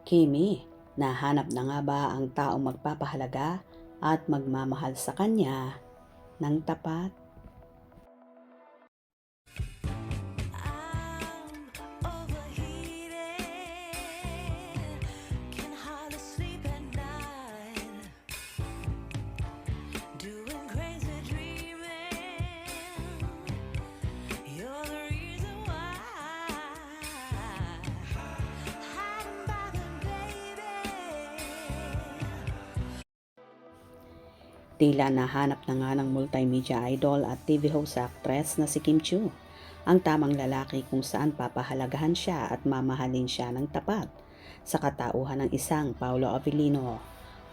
Kimi, nahanap na nga ba ang taong magpapahalaga at magmamahal sa kanya ng tapat? I'm overheated, can hardly sleep at night, doing crazy dreaming. You're the reason why, hiding by the baby. Tila nahanap na nga ng multimedia idol at TV host actress na si Kim Chiu, ang tamang lalaki kung saan papahalagahan siya at mamahalin siya ng tapat sa katauhan ng isang Paolo Avellino.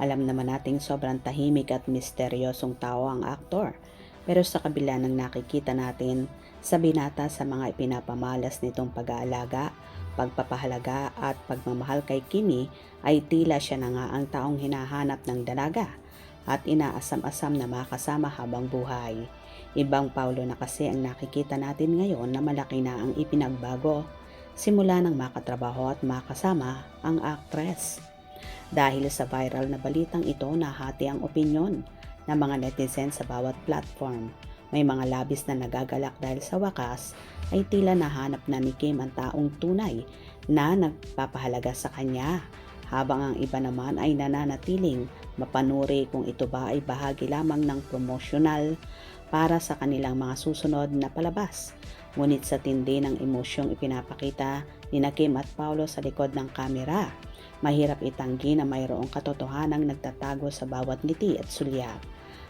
Alam naman nating sobrang tahimik at misteryosong tao ang aktor, pero sa kabila ng nakikita natin sa binata sa mga ipinapamalas nitong pag-aalaga, pagpapahalaga at pagmamahal kay Kimi, ay tila siya na nga ang taong hinahanap ng dalaga at inaasam-asam na makasama habang buhay. Ibang Paulo na kasi ang nakikita natin ngayon na malaki na ang ipinagbago simula nang makatrabaho at makasama ang actress. Dahil sa viral na balitang ito, nahati ang opinyon ng mga netizen sa bawat platform. May mga labis na nagagalak dahil sa wakas ay tila nahanap na ni Kim ang taong tunay na nagpapahalaga sa kanya, habang ang iba naman ay nananatiling mapanuri kung ito ba ay bahagi lamang ng promosyonal para sa kanilang mga susunod na palabas. Ngunit sa tindi ng emosyong ipinapakita ni Kim at Paolo sa likod ng kamera, mahirap itanggi na mayroong katotohanang nagtatago sa bawat ngiti at sulyap.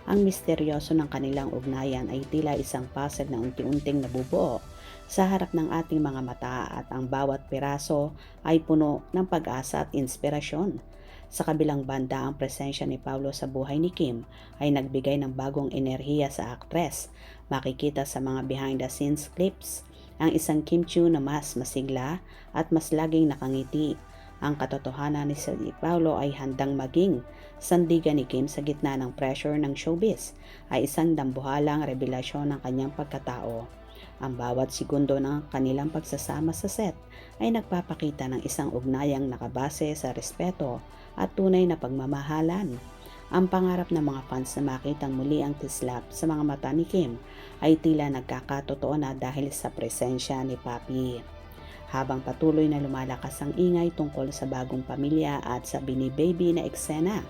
Ang misteryoso ng kanilang ugnayan ay tila isang puzzle na unti-unting nabubuo sa harap ng ating mga mata, at ang bawat piraso ay puno ng pag-asa at inspirasyon. Sa kabilang banda, ang presensya ni Paulo sa buhay ni Kim ay nagbigay ng bagong enerhiya sa aktres. Makikita sa mga behind the scenes clips ang isang Kim Chiu na mas masigla at mas laging nakangiti. Ang katotohanan ni Paulo ay handang maging sandigan ni Kim sa gitna ng pressure ng showbiz, ay isang dambuhalang revelasyon ng kanyang pagkatao. Ang bawat segundo ng kanilang pagsasama sa set ay nagpapakita ng isang ugnayang nakabase sa respeto at tunay na pagmamahalan. Ang pangarap ng mga fans na makitang muli ang tislap sa mga mata ni Kim ay tila nagkakatotoo na dahil sa presensya ni Papi. Habang patuloy na lumalakas ang ingay tungkol sa bagong pamilya at sa bini-baby na eksena,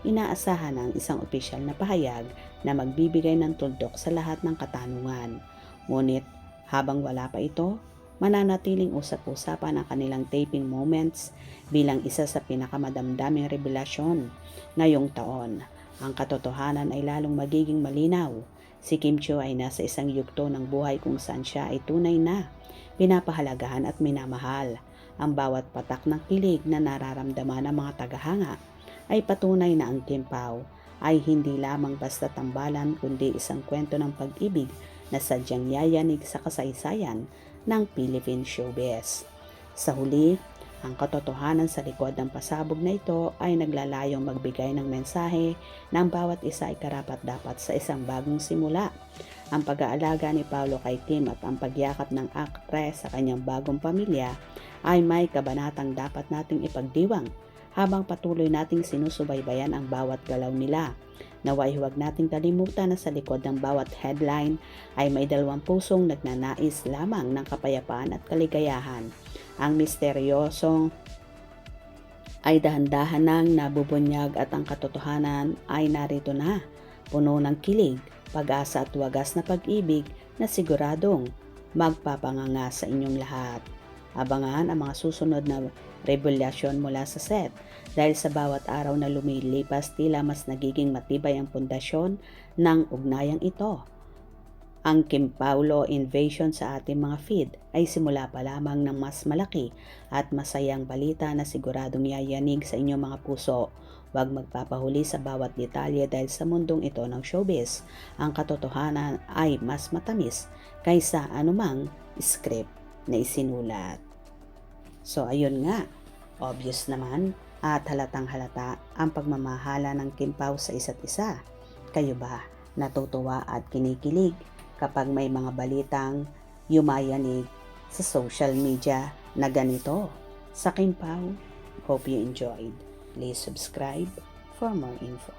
inaasahan ang isang opisyal na pahayag na magbibigay ng tuldok sa lahat ng katanungan. Ngunit habang wala pa ito, mananatiling usap-usapan ang kanilang taping moments bilang isa sa pinakamadamdaming revelasyon ngayong taon. Ang katotohanan ay lalong magiging malinaw. Si Kim Chiu ay nasa isang yugto ng buhay kung saan siya ay tunay na pinapahalagahan at minamahal. Ang bawat patak ng kilig na nararamdaman ng mga tagahanga ay patunay na ang Kim Pao ay hindi lamang basta tambalan, kundi isang kwento ng pag-ibig na sadyang yayanig sa kasaysayan ng Philippine showbiz. Sa huli, ang katotohanan sa likod ng pasabog na ito ay naglalayong magbigay ng mensahe na ang bawat isa ay karapat-dapat sa isang bagong simula. Ang pag-aalaga ni Paulo kay Kim at ang pagyakap ng aktres sa kanyang bagong pamilya ay may kabanatang dapat nating ipagdiwang habang patuloy nating sinusubaybayan ang bawat galaw nila. Naway huwag nating kalimutan na sa likod ng bawat headline ay may dalawang pusong nagnanais lamang ng kapayapaan at kaligayahan. Ang misteryosong ay dahan-dahan nang nabubunyag at ang katotohanan ay narito na, puno ng kilig, pag-asa at wagas na pag-ibig na siguradong magpapanganga sa inyong lahat. Abangan ang mga susunod na revelasyon mula sa set, dahil sa bawat araw na lumilipas tila mas nagiging matibay ang pundasyon ng ugnayang ito. Ang Kim Paulo invasion sa ating mga feed ay simula pa lamang ng mas malaki at masayang balita na siguradong yayanig sa inyong mga puso. Huwag magpapahuli sa bawat detalye, dahil sa mundong ito ng showbiz, ang katotohanan ay mas matamis kaysa anumang script na isinulat. So ayun nga, obvious naman at halatang halata ang pagmamahala ng Kim Pao sa isa't isa. Kayo ba natutuwa at kinikilig kapag may mga balitang yumayanig sa social media na ganito sa Kim Pao? Hope you enjoyed. Please subscribe for more info.